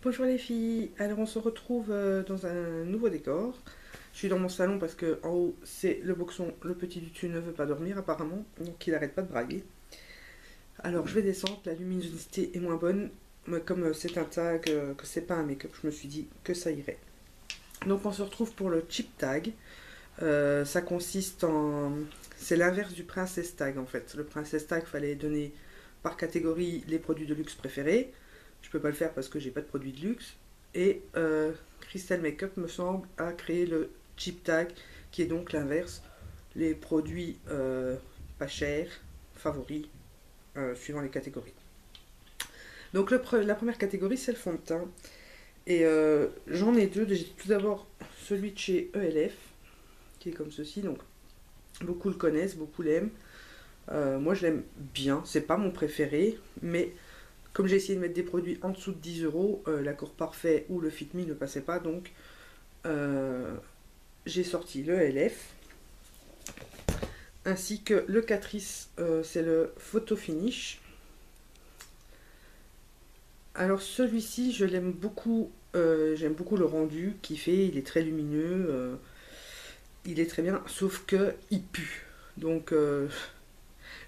Bonjour les filles, alors on se retrouve dans un nouveau décor. Je suis dans mon salon parce que en haut c'est le boxon, le petit du dessus ne veut pas dormir apparemment, donc il arrête pas de brailler. Alors je vais descendre, la luminosité est moins bonne, mais comme c'est un tag, que c'est pas un make-up, je me suis dit que ça irait. Donc on se retrouve pour le cheap tag. Ça consiste en... C'est l'inverse du princess tag en fait. Le princess tag, fallait donner par catégorie les produits de luxe préférés. Je peux pas le faire parce que j'ai pas de produits de luxe. Et Crystal Makeup me semble a créé le cheap tag qui est donc l'inverse. Les produits pas chers, favoris, suivant les catégories. Donc la première catégorie c'est le fond de teint. Et j'en ai deux. J'ai tout d'abord celui de chez ELF qui est comme ceci. Donc beaucoup le connaissent, beaucoup l'aiment. Moi je l'aime bien, c'est pas mon préféré, mais comme j'ai essayé de mettre des produits en dessous de 10 euros, l'accord parfait ou le Fit Me ne passait pas, donc j'ai sorti le LF, ainsi que le Catrice, c'est le Photo Finish. Alors celui-ci, je l'aime beaucoup, j'aime beaucoup le rendu qu'il fait, il est très lumineux, il est très bien, sauf que il pue. Donc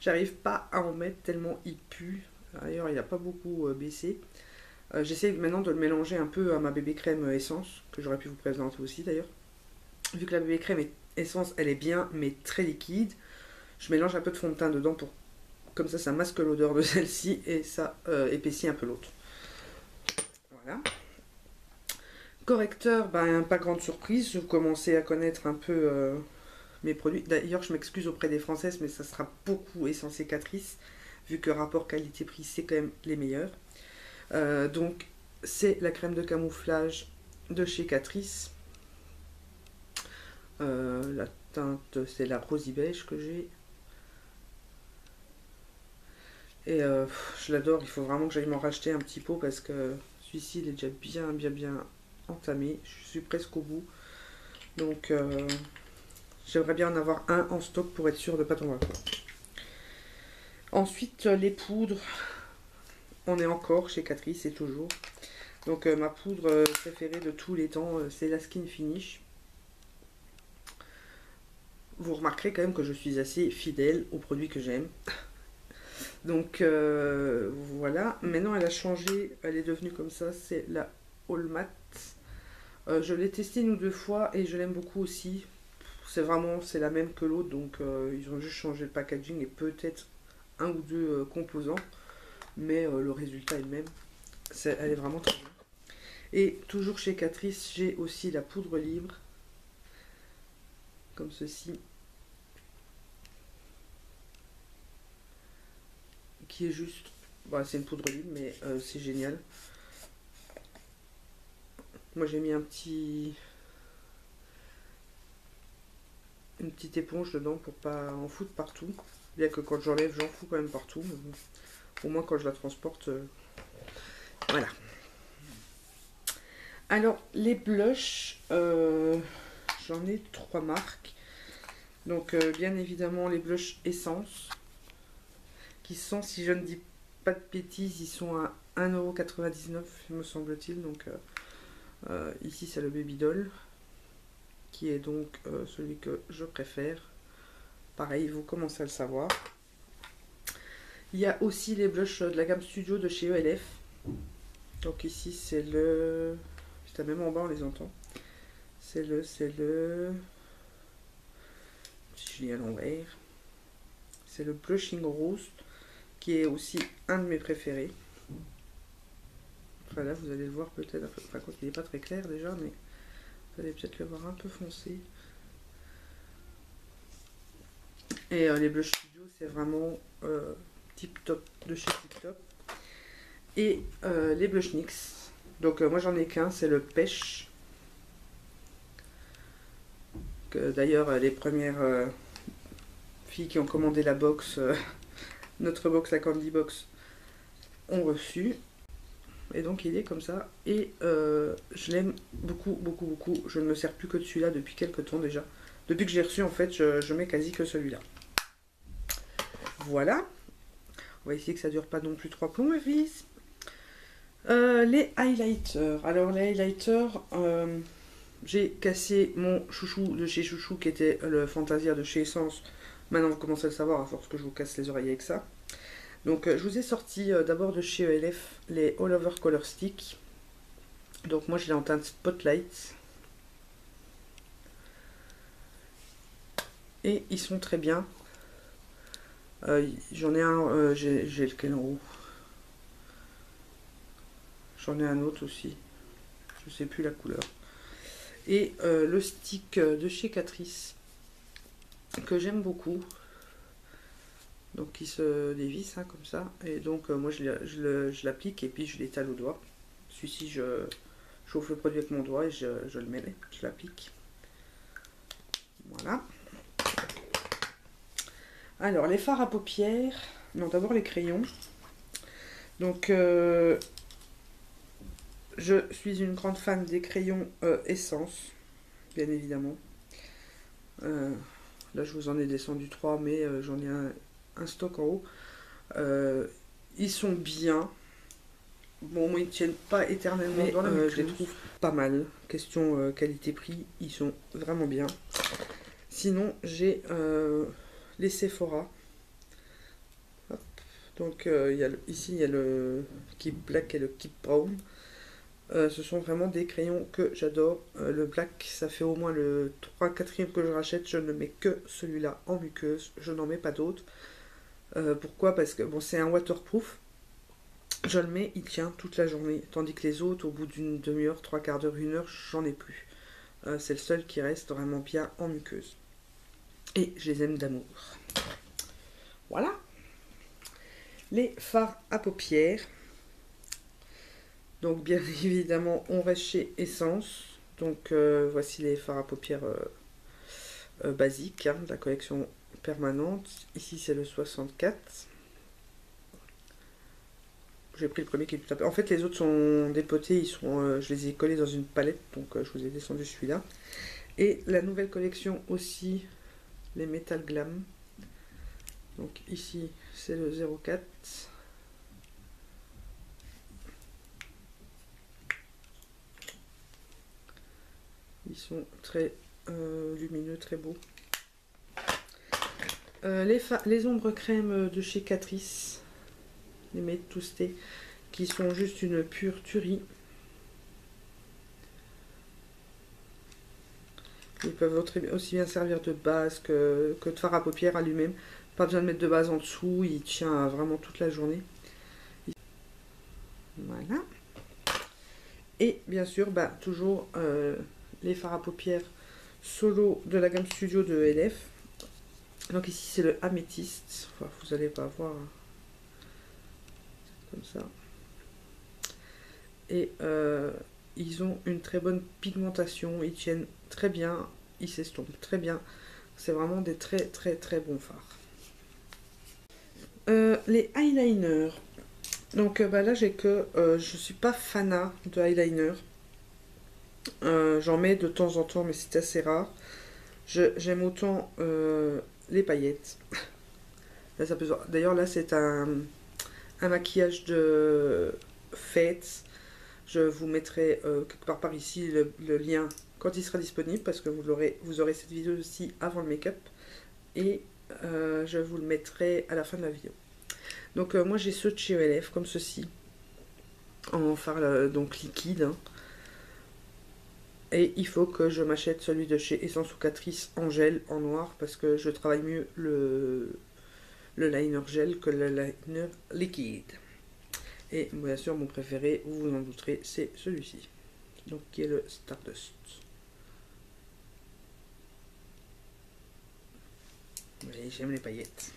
j'arrive pas à en mettre tellement il pue. D'ailleurs, il n'a pas beaucoup baissé. J'essaie maintenant de le mélanger un peu à ma bébé crème essence, que j'aurais pu vous présenter aussi d'ailleurs. Vu que la bébé crème essence, elle est bien, mais très liquide, je mélange un peu de fond de teint dedans pour comme ça masque l'odeur de celle-ci et ça épaissit un peu l'autre. Voilà. Correcteur, ben, pas grande surprise, vous commencez à connaître un peu mes produits. D'ailleurs, je m'excuse auprès des Françaises, mais ça sera beaucoup Essence et Catrice, vu que rapport qualité-prix, c'est quand même les meilleurs. Donc, c'est la crème de camouflage de chez Catrice. La teinte, c'est la rosy beige que j'ai. Et je l'adore, il faut vraiment que j'aille m'en racheter un petit pot parce que celui-ci, il est déjà bien entamé. Je suis presque au bout. Donc, j'aimerais bien en avoir un en stock pour être sûr de ne pas tomber à court. Ensuite, les poudres. On est encore chez Catrice, c'est toujours. Donc, ma poudre préférée de tous les temps, c'est la Skin Finish. Vous remarquerez quand même que je suis assez fidèle aux produits que j'aime. Donc voilà, maintenant elle a changé, elle est devenue comme ça, c'est la All Matte. Je l'ai testée une ou deux fois et je l'aime beaucoup aussi. C'est la même que l'autre, donc ils ont juste changé le packaging et peut-être un ou deux composants, mais le résultat est le même. Elle est vraiment très bien. Et toujours chez Catrice, j'ai aussi la poudre libre, comme ceci, qui est juste, bah, c'est une poudre libre, mais c'est génial. Moi j'ai mis une petite éponge dedans pour pas en foutre partout. Bien que quand j'enlève, j'en fous quand même partout. Mais bon, au moins quand je la transporte, voilà. Alors les blushs, j'en ai trois marques. Donc bien évidemment les blushs Essence, qui sont, si je ne dis pas de bêtises, ils sont à 1,99 € me semble-t-il. Donc ici c'est le Baby Doll, qui est donc celui que je préfère. Pareil, vous commencez à le savoir. Il y a aussi les blushs de la gamme Studio de chez ELF. Donc ici c'est le... Putain, même en bas on les entend. C'est le... Si je lis à l'envers. C'est le Blushing Rose, qui est aussi un de mes préférés. Enfin là vous allez le voir peut-être, enfin quoi qu'il n'est pas très clair déjà, mais vous allez peut-être le voir un peu foncé. Et les blushs Studio c'est vraiment tip top de chez Tip Top. Et les blush NYX. Donc moi j'en ai qu'un, c'est le Pêche. D'ailleurs les premières filles qui ont commandé la box, notre box, la Candy Box, ont reçu. Et donc il est comme ça. Et je l'aime beaucoup. Je ne me sers plus que de celui-là depuis quelques temps déjà. Depuis que j'ai reçu en fait, je mets quasi que celui-là. Voilà. On va essayer que ça dure pas non plus 3 plombs, mes filles. Les highlighters. Alors les highlighters, j'ai cassé mon chouchou de chez Chouchou qui était le Fantasia de chez Essence. Maintenant vous commencez à le savoir à force que je vous casse les oreilles avec ça. Donc je vous ai sorti d'abord de chez ELF les All Over Color Stick. Donc moi je l'ai en teinte Spotlight. Et ils sont très bien. J'en ai un, j'ai lequel en haut. J'en ai un autre aussi. Je sais plus la couleur. Et le stick de chez Catrice que j'aime beaucoup. Donc il se dévisse hein, comme ça. Et donc moi je l'applique et puis je l'étale au doigt. Celui-ci je chauffe le produit avec mon doigt et je le mêle. Je l'applique. Voilà. Alors les fards à paupières. Non, d'abord les crayons. Donc je suis une grande fan des crayons Essence, bien évidemment. Là je vous en ai descendu 3 mais j'en ai un stock en haut. Ils sont bien. Bon, ils ne tiennent pas éternellement mais, dans la je les trouve pas mal. Question qualité-prix, ils sont vraiment bien. Sinon, j'ai les Sephora. Hop. Donc, ici, il y a le Keep Black et le Keep Brown. Ce sont vraiment des crayons que j'adore. Le black, ça fait au moins le 3/4e que je rachète. Je ne mets que celui-là en muqueuse. Je n'en mets pas d'autres. Pourquoi? Parce que bon, c'est un waterproof. Je le mets, il tient toute la journée. Tandis que les autres, au bout d'une demi-heure, 3/4 d'heure, 1 heure, j'en ai plus. C'est le seul qui reste vraiment bien en muqueuse. Et je les aime d'amour. Voilà. Les fards à paupières. Donc bien évidemment, on reste chez Essence. Donc voici les fards à paupières basiques hein, de la collection permanente. Ici c'est le 64. J'ai pris le premier qui est tout à fait... En fait les autres sont dépotés, je les ai collés dans une palette, donc je vous ai descendu celui-là. Et la nouvelle collection aussi, les Metal Glam. Donc ici c'est le 04. Ils sont très lumineux, très beaux. Les ombres crème de chez Catrice, les Made to Stay, qui sont juste une pure tuerie. Ils peuvent aussi bien servir de base que de fard à paupières à lui-même. Pas besoin de mettre de base en dessous, il tient vraiment toute la journée. Voilà. Et bien sûr, bah, toujours les fards à paupières solo de la gamme Studio de ELF. Donc ici c'est le améthyste, enfin, vous n'allez pas voir comme ça. Et ils ont une très bonne pigmentation, ils tiennent très bien, ils s'estompent très bien. C'est vraiment des très très très bons fards. Les eyeliners. Donc bah, là j'ai que je suis pas fanat de eyeliner. J'en mets de temps en temps mais c'est assez rare. J'aime autant les paillettes. Là, d'ailleurs là c'est un maquillage de fête. Je vous mettrai quelque part par ici le lien quand il sera disponible parce que vous aurez cette vidéo aussi avant le make-up et je vous le mettrai à la fin de la vidéo. Donc moi j'ai ceux de chez ELF comme ceci en fard donc liquide hein. Et il faut que je m'achète celui de chez Essence ou Catrice en gel en noir parce que je travaille mieux le liner gel que le liner liquide. Et bien sûr mon préféré, vous vous en douterez, c'est celui-ci, donc qui est le Stardust. Oui, j'aime les paillettes.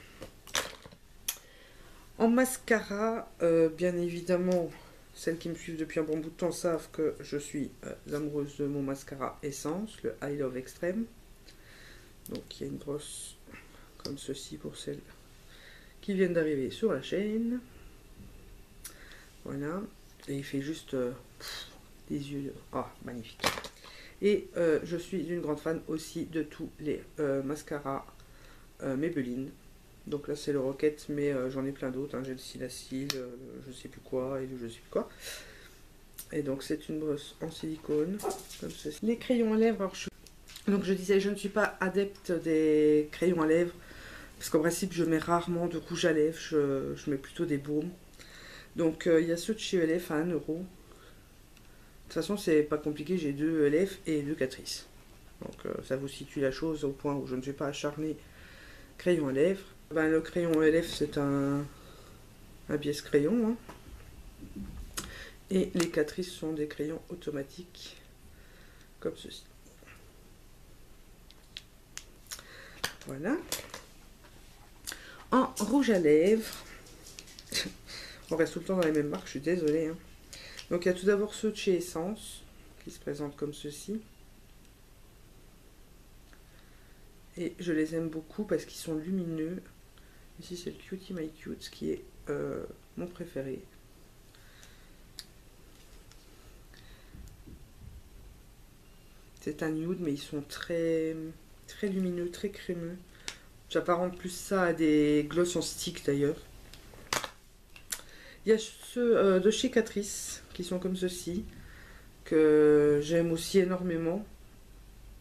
En mascara, bien évidemment, celles qui me suivent depuis un bon bout de temps savent que je suis amoureuse de mon mascara Essence, le I Love Extreme. Donc il y a une brosse comme ceci pour celles qui viennent d'arriver sur la chaîne. Voilà, et il fait juste des yeux, oh, magnifique. Et je suis une grande fan aussi de tous les mascaras Maybelline. Donc là c'est le Rocket, mais j'en ai plein d'autres, hein. J'ai le Silacil, je sais plus quoi, et je sais plus quoi. Et donc c'est une brosse en silicone, comme ceci. Les crayons à lèvres, alors donc je disais, je ne suis pas adepte des crayons à lèvres, parce qu'en principe je mets rarement de rouge à lèvres, je mets plutôt des baumes. Donc il y a ceux de chez ELF à 1 euro. De toute façon c'est pas compliqué, j'ai 2 ELF et 2 Catrice. Donc ça vous situe la chose au point où je ne suis pas acharné crayon à lèvres. Ben, le crayon ELF c'est un pièce crayon. Hein. Et les Catrice sont des crayons automatiques, comme ceci. Voilà. En rouge à lèvres, on reste tout le temps dans les mêmes marques, je suis désolée. Hein. Donc il y a tout d'abord ceux de chez Essence, qui se présentent comme ceci. Et je les aime beaucoup parce qu'ils sont lumineux. Ici c'est le Cutie My Cute, qui est mon préféré. C'est un nude, mais ils sont très lumineux, très crémeux. J'apparente plus ça à des gloss en stick d'ailleurs. Il y a ceux de chez Catrice qui sont comme ceci, que j'aime aussi énormément.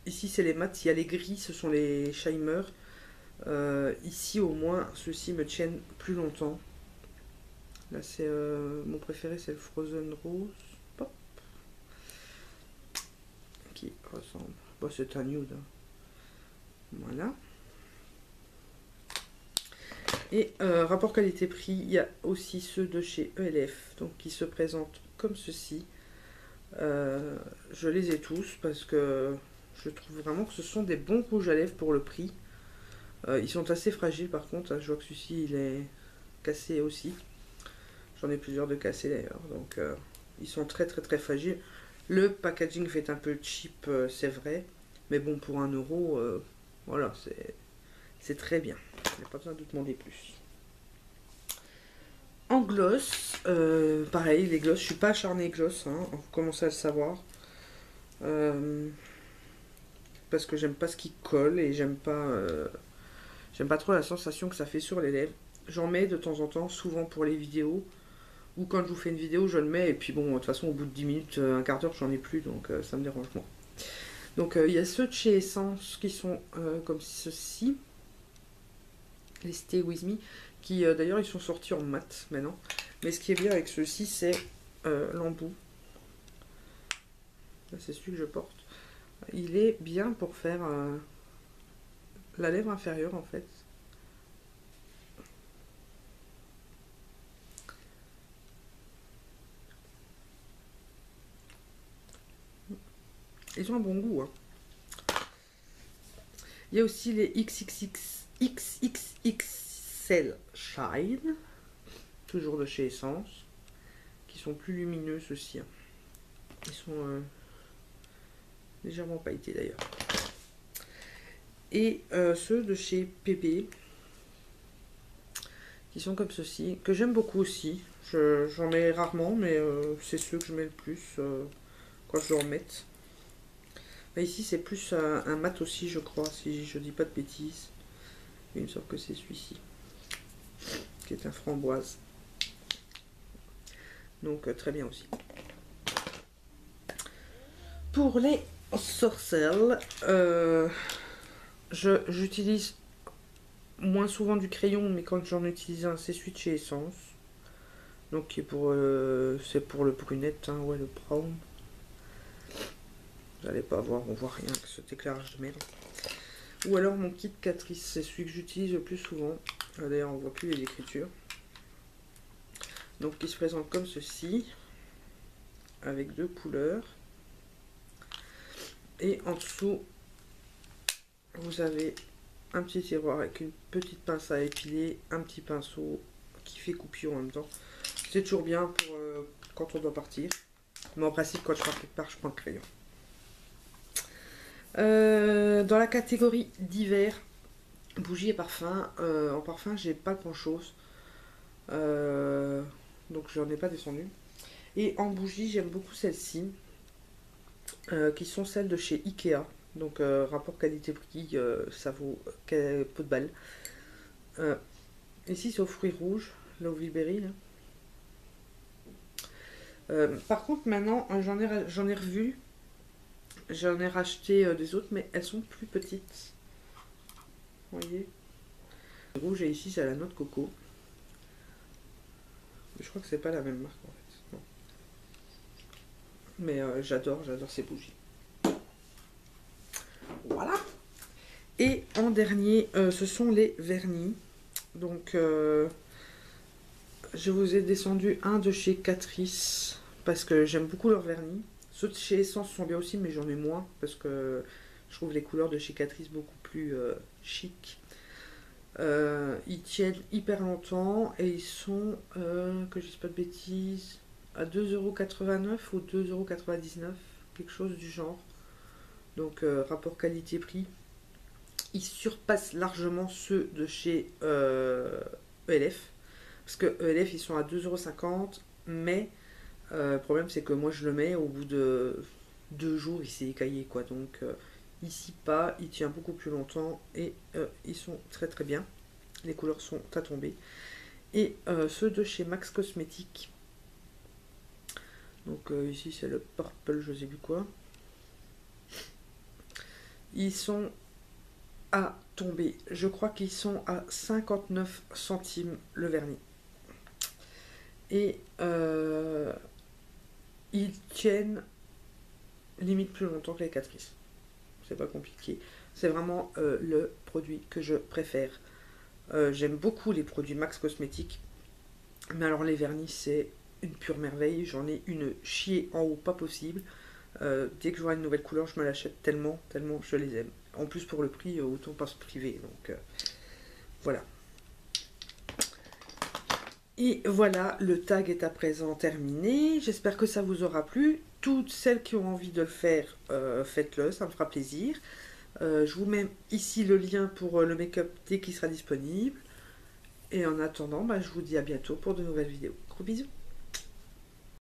Ici c'est les mats, il y a les gris, ce sont les Shimer. Ici au moins ceux-ci me tiennent plus longtemps. Là c'est mon préféré, c'est le Frozen Rose. Pop. Qui ressemble. Bon, c'est un nude. Hein. Voilà. Et rapport qualité-prix, il y a aussi ceux de chez ELF, donc qui se présentent comme ceci. Je les ai tous parce que je trouve vraiment que ce sont des bons rouges à lèvres pour le prix. Ils sont assez fragiles par contre, hein, je vois que celui-ci il est cassé aussi. J'en ai plusieurs de cassés d'ailleurs, donc ils sont très fragiles. Le packaging fait un peu cheap, c'est vrai, mais bon pour 1 euro, voilà, c'est très bien. Il n'y a pas besoin de demander plus. En gloss, pareil, les gloss, je suis pas acharnée gloss, hein, vous commencez à le savoir. Parce que j'aime pas ce qui colle et j'aime pas trop la sensation que ça fait sur les lèvres. J'en mets de temps en temps, souvent pour les vidéos. Ou quand je vous fais une vidéo, je le mets et puis bon, de toute façon, au bout de 10 minutes, un quart d'heure, j'en ai plus, donc ça me dérange moins. Donc il y a ceux de chez Essence qui sont comme ceci. Les Stay With Me, qui d'ailleurs ils sont sortis en mat maintenant. Mais ce qui est bien avec ceux-ci, c'est l'embout. C'est celui que je porte. Il est bien pour faire la lèvre inférieure en fait. Ils ont un bon goût. Hein. Il y a aussi les XXXL Shine, toujours de chez Essence, qui sont plus lumineux ceux-ci. Hein. Ils sont légèrement pailletés d'ailleurs. Et ceux de chez PP, qui sont comme ceci, que j'aime beaucoup aussi. J'en mets rarement, mais c'est ceux que je mets le plus quand je dois en mettre. Là, ici, c'est plus un mat aussi, je crois, si je dis pas de bêtises. Il me semble que c'est celui-ci, qui est un framboise. Donc, très bien aussi. Pour les sorcelles, j'utilise moins souvent du crayon, mais quand j'en utilise un, c'est celui de chez Essence. Donc, c'est pour le brunette, hein, ouais, le brown. Vous n'allez pas voir, on voit rien que cet éclairage de merde. Ou alors mon kit Catrice, c'est celui que j'utilise le plus souvent. D'ailleurs, on ne voit plus les écritures. Donc, il se présente comme ceci, avec 2 couleurs. Et en dessous, vous avez un petit tiroir avec une petite pince à épiler, un petit pinceau qui fait coupure en même temps. C'est toujours bien pour quand on doit partir. Mais en principe, quand je pars quelque part, je prends le crayon. Dans la catégorie d'hiver, bougies et parfums, en parfum j'ai pas grand chose, donc j'en ai pas descendu. Et en bougie j'aime beaucoup celles-ci, qui sont celles de chez Ikea, donc rapport qualité-prix, ça vaut pot de balle. Ici c'est aux fruits rouges, Lovely Berry là. Par contre, maintenant, j'en ai revu. J'en ai racheté des autres, mais elles sont plus petites. Vous voyez? Le rouge, et ici, c'est la noix de coco. Je crois que c'est pas la même marque, en fait. Non. Mais j'adore ces bougies. Voilà. Et en dernier, ce sont les vernis. Donc, je vous ai descendu un de chez Catrice parce que j'aime beaucoup leurs vernis. Ceux de chez Essence sont bien aussi, mais j'en ai moins parce que je trouve les couleurs de chez Catrice beaucoup plus chic. Ils tiennent hyper longtemps et ils sont, que je dise pas de bêtises, à 2,89 € ou 2,99 €, quelque chose du genre. Donc, rapport qualité-prix. Ils surpassent largement ceux de chez ELF. Parce que ELF, ils sont à 2,50 €, mais le problème, c'est que moi, je le mets, au bout de 2 jours, il s'est écaillé, quoi. Donc, ici, pas, il tient beaucoup plus longtemps et ils sont très très bien. Les couleurs sont à tomber. Et ceux de chez Max Cosmétiques. Donc, ici, c'est le Purple, je sais plus quoi. Ils sont à tomber. Je crois qu'ils sont à 59 centimes le vernis. Et ils tiennent limite plus longtemps que les Catrice. C'est pas compliqué. C'est vraiment le produit que je préfère. J'aime beaucoup les produits Max Cosmétiques. Mais alors les vernis, c'est une pure merveille. J'en ai une chier en haut, pas possible. Dès que je vois une nouvelle couleur, je me l'achète tellement je les aime. En plus, pour le prix, autant pas se priver. Donc voilà. Et voilà, le tag est à présent terminé. J'espère que ça vous aura plu. Toutes celles qui ont envie de le faire, faites-le, ça me fera plaisir. Je vous mets ici le lien pour le make-up dès qu'il sera disponible. Et en attendant, je vous dis à bientôt pour de nouvelles vidéos. Gros bisous.